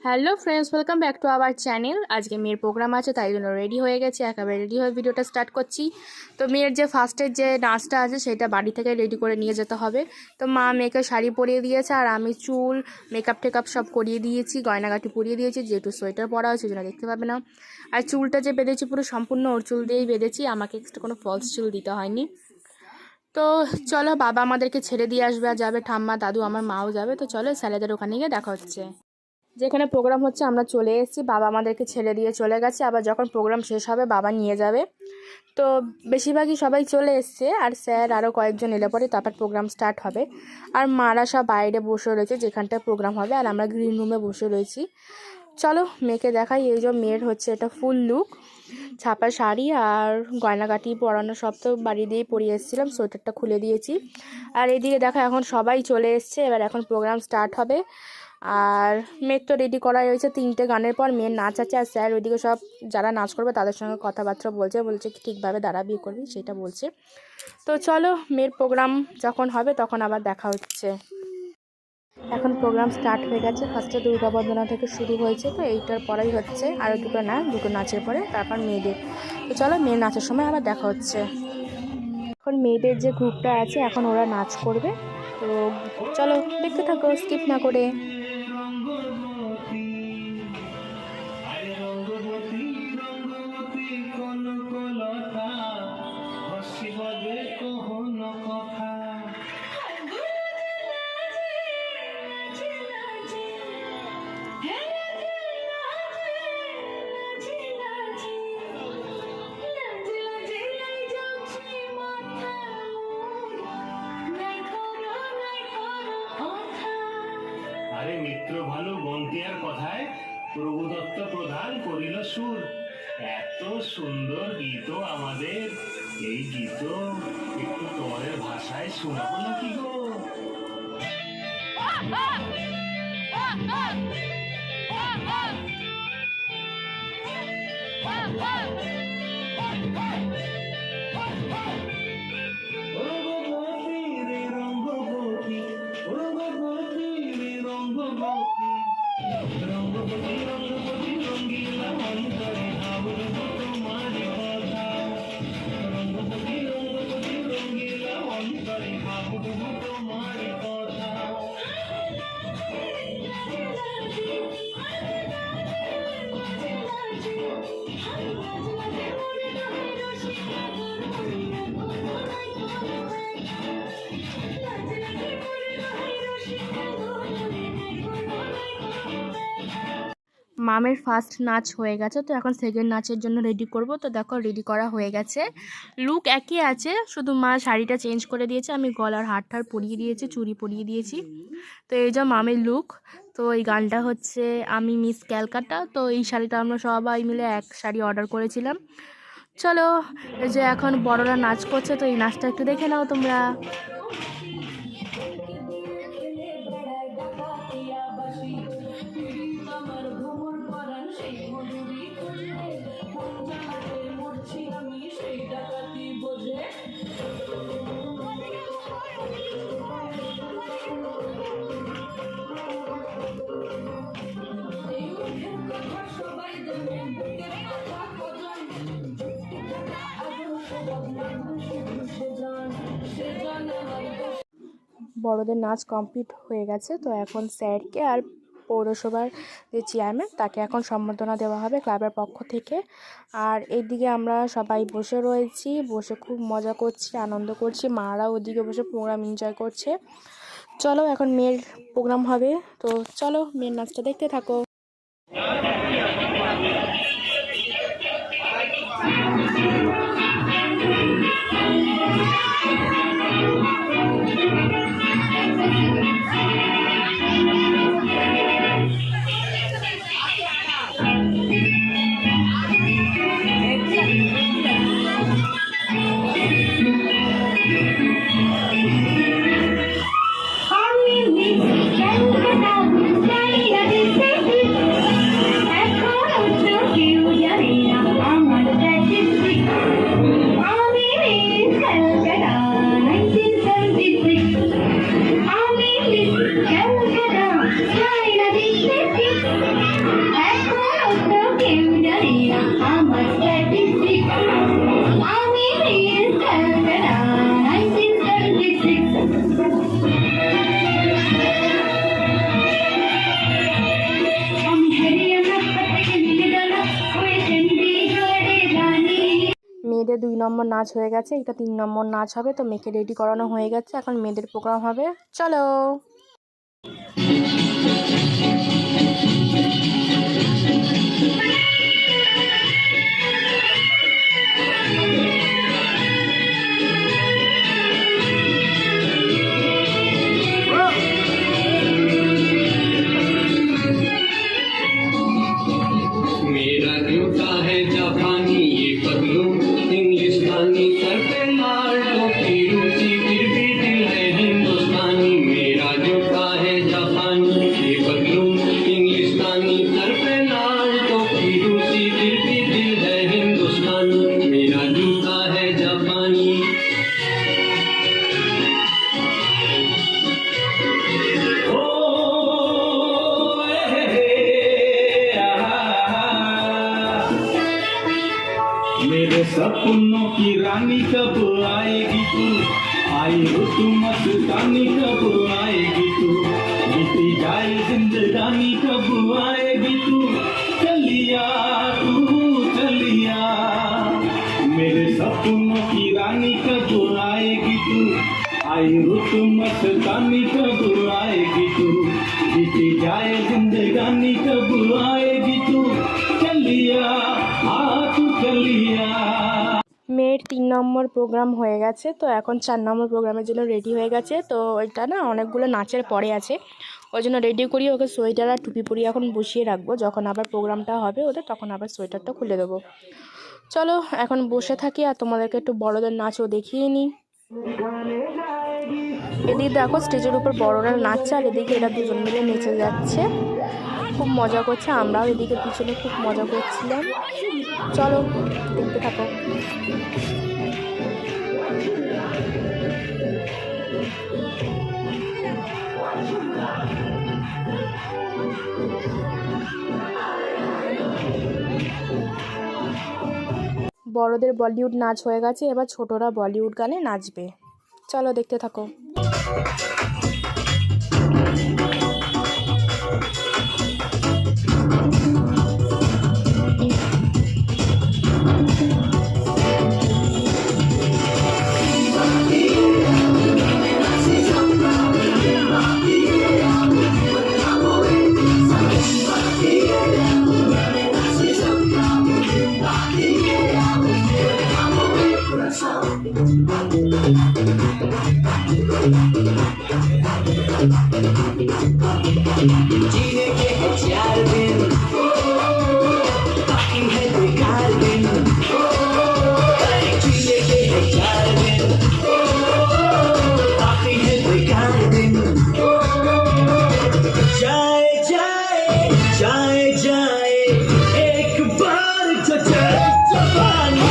Hello friends, welcome back to our channel. আজকে মেয়ের programme আছে, তাই জন্য রেডি হয়ে গেছি। একেবারে রেডি হয়ে ভিডিওটা স্টার্ট করছি। তো মেয়ের যে ফার্স্টের যে নাচটা আছে সেটা বাড়ি থেকে রেডি করে নিয়ে যেতে হবে। তো মা মেয়েকে শাড়ি পরিয়ে দিয়েছে, আর আমি চুল মেকআপ টেকআপ সব করিয়ে দিয়েছি, গয়নাগাটি পরিয়ে দিয়েছি। যেহেতু সোয়েটার পরা হয়েছে সেজন্য দেখতে পাবে না। আর চুলটা যে বেঁধেছি পুরো সম্পূর্ণ ওর চুল দিয়েই বেঁধেছি, আমাকে এক্সট্রা কোনো ফলস চুল দিতে হয়নি। তো চলো, বাবা আমাদেরকে ছেড়ে দিয়ে আসবে, আর যাবে ঠাম্মা, দাদু, আমার মাও যাবে। তো চলো স্যালেদের ওখানে গিয়ে দেখা হচ্ছে। যেখানে প্রোগ্রাম হচ্ছে আমরা চলে এসেছি, বাবা আমাদেরকে ছেড়ে দিয়ে চলে গেছে। আবার যখন প্রোগ্রাম শেষ হবে বাবা নিয়ে যাবে। তো বেশিরভাগই সবাই চলে এসছে, আর স্যার আরও কয়েকজন এলে পরে তারপর প্রোগ্রাম স্টার্ট হবে। আর মারা সব বাইরে বসে রয়েছে যেখানটায় প্রোগ্রাম হবে, আর আমরা গ্রিন রুমে বসে রয়েছি। চলো মেয়েকে দেখাই। এই যে মেয়ের হচ্ছে এটা ফুল লুক, ছাপা শাড়ি আর গয়নাগাটি পরানো সব তো বাড়ি দিয়েই পরিয়ে এসেছিলাম, সোয়েটারটা খুলে দিয়েছি। আর এইদিকে দেখো এখন সবাই চলে এসছে, এবার এখন প্রোগ্রাম স্টার্ট হবে। আর মেয়ের তো রেডি করা রয়েছে, 3টে গানের পর মেয়ের নাচ আছে। আর স্যার ওইদিকে সব যারা নাচ করবে তাদের সঙ্গে কথাবার্তা বলছে ঠিকভাবে দাঁড়াবি করবি সেটা বলছে। তো চলো মেয়ের প্রোগ্রাম যখন হবে তখন আবার দেখা হচ্ছে। এখন প্রোগ্রাম স্টার্ট হয়ে গেছে। ফার্স্টে দুর্গা বন্দনা থেকে শুরু হয়েছে, তো এইটার পরেই হচ্ছে আরও দুটো নাচের পরে তারপর মেয়েদের। তো চলো মেয়ের নাচের সময় আবার দেখা হচ্ছে। এখন মেয়েদের যে গ্রুপটা আছে এখন ওরা নাচ করবে। তো চলো দেখতে থাকো স্কিপ না করে। আরে মিত্র ভালো বন্টিয়ার কথায় প্রভু দত্ত প্রধান করিল সুর। এত সুন্দর গীত আমাদের, এই গীত একটু তোমাদের ভাষায় শোনাবো নাকি গো? মামের ফার্স্ট নাচ হয়ে গেছে, তো এখন সেকেন্ড নাচের জন্য রেডি করব। তো দেখো রেডি করা হয়ে গেছে, লুক একই আছে, শুধু মা শাড়িটা চেঞ্জ করে দিয়েছে, আমি গলার হারটার পরিয়ে দিয়েছি, চুড়ি পরিয়ে দিয়েছি। তো এই যে মামের লুক। তো এই গানটা হচ্ছে আমি মিস ক্যালকাটা। তো এই শাড়িটা আমরা সবাই মিলে এক শাড়ি অর্ডার করেছিলাম। চলো এই যে এখন বড়রা নাচ করছে, তো এই নাচটা একটু দেখে নাও তোমরা। বড়দের নাচ কমপ্লিট হয়ে গেছে, তো এখন স্যারকে আর পৌরসভার যে চেয়ারম্যান তাকে এখন সম্বর্ধনা দেওয়া হবে ক্লাবের পক্ষ থেকে। আর এইদিকে আমরা সবাই বসে রয়েছি, বসে খুব মজা করছি, আনন্দ করছি। মারা ওদিকে বসে প্রোগ্রাম এনজয় করছে। চলো এখন মেয়ের প্রোগ্রাম হবে, তো চলো মেয়ের নাচটা দেখতে থাকো। মেয়েদের 2 নম্বর নাচ হয়ে গেছে, এটা 3 নম্বর নাচ হবে। তো মেয়েকে রেডি করানো হয়ে গেছে, এখন মেয়েদের প্রোগ্রাম হবে। চলো। मेरा जूता है जापानी ये पगलू इंग्लिस्तानी सर पे लाल टोपी रूसी फिर भी दिल है हिंदुस्तानी मेरा जूता है जापानी ये पगलू इंग्लिस्तानी सर पे लाल टोपी रूसी फिर भी दिल है हिंदुस्तानी मेरा जूता है जापानी मेरे सपनों की रानी कब आएगी तू आई हो तू मस्तानी कब आएगी तू बीती जाए जिंदगानी कब आएगी तू चलिया मेरे सपनों की रानी कब आएगी तू आई हो तू मस्तानी कब आएगी तू बीती जाए जिंदगानी कब आएगी तू चलिया तू चलिया। মেয়ের 3 নম্বর প্রোগ্রাম হয়ে গেছে, তো এখন 4 নম্বর প্রোগ্রামের জন্য রেডি হয়ে গেছে। তো এটা না অনেকগুলো নাচের পরে আছে, ওই জন্য রেডি করিয়ে ওকে সোয়েটার আর টুপি পরিয়ে এখন বসিয়ে রাখবো। যখন আবার প্রোগ্রামটা হবে ওদের, তখন আবার সোয়েটারটা খুলে দেবো। চলো এখন বসে থাকি আর তোমাদেরকে একটু বড়দের নাচও দেখিয়ে নিই। এদিকে দেখো স্টেজের উপর বড়রা নাচছে আর এদিকে এরা দুজন মিলে নেচে যাচ্ছে, খুব মজা করছে। আমরাও এদিকে পিছনে খুব মজা করছিলাম। চলো দেখতে থাকো। বড়দের বলিউড নাচ হয়ে গেছে, এবার ছোটরা বলিউড গানে নাচবে। চলো দেখতে থাকো। जीने के है 4 दिन बाकी है बेकार दिन जीने के है 4 दिन बाकी है बेकार दिन जाए जाए जाए जाए एक बार जो जाए जवानी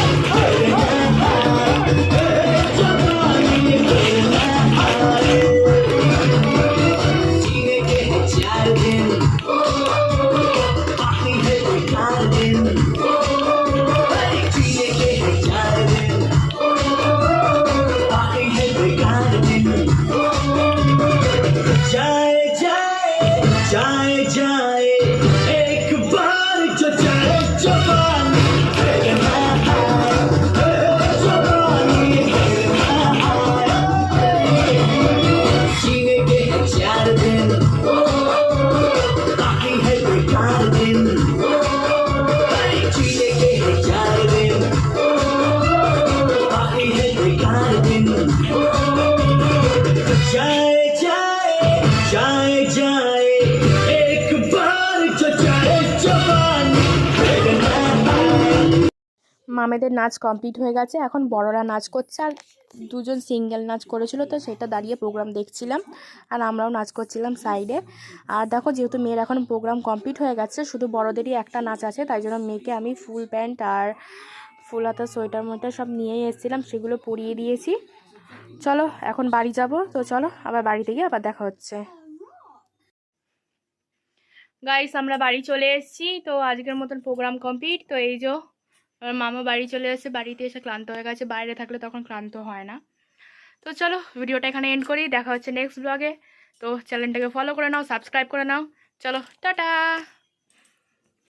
जीने के है 4 दिन बाकी है बेकार दिन जीने के है 4 दिन बाकी है बेकार दिन जाए जाए जाए जाए एक बार जो जाए जवानी जीने के है 4 दिन बाकी है बेकार दिन जीने के है 4 दिन बाकी है बेकार दिन जाए जाए जाए जाए एक बार जो जाए जवानी মামেদের নাচ কমপ্লিট হয়ে গেছে, এখন বড়রা নাচ করছে আর দুজন সিঙ্গেল নাচ করেছিল, তো সেটা দাঁড়িয়ে প্রোগ্রাম দেখছিলাম আর আমরাও নাচ করছিলাম সাইডে। আর দেখো যেহেতু মেয়ের এখন প্রোগ্রাম কমপ্লিট হয়ে গেছে, শুধু বড়দেরই একটা নাচ আছে, তাই জন্য মেয়েকে আমি ফুল প্যান্ট আর ফুল হাতা সোয়েটার মোয়েটার সব নিয়েই এসেছিলাম, সেগুলো পরিয়ে দিয়েছি। চলো এখন বাড়ি যাব, তো চলো আবার বাড়িতে গিয়ে আবার দেখা হচ্ছে। গাইস আমরা বাড়ি চলে এসেছি, তো আজকের মতন প্রোগ্রাম কমপ্লিট। তো এই যে আমার মামা বাড়ি চলে এসেছে, বাড়িতে এসে ক্লান্ত হয়ে গেছে, বাইরে থাকলে তখন ক্লান্ত হয় না। তো চলো ভিডিওটা এখানে এন্ড করি, দেখা হচ্ছে নেক্সট ব্লগে। তো চ্যানেলটাকে ফলো করে নাও, সাবস্ক্রাইব করে নাও। চলো টাটা।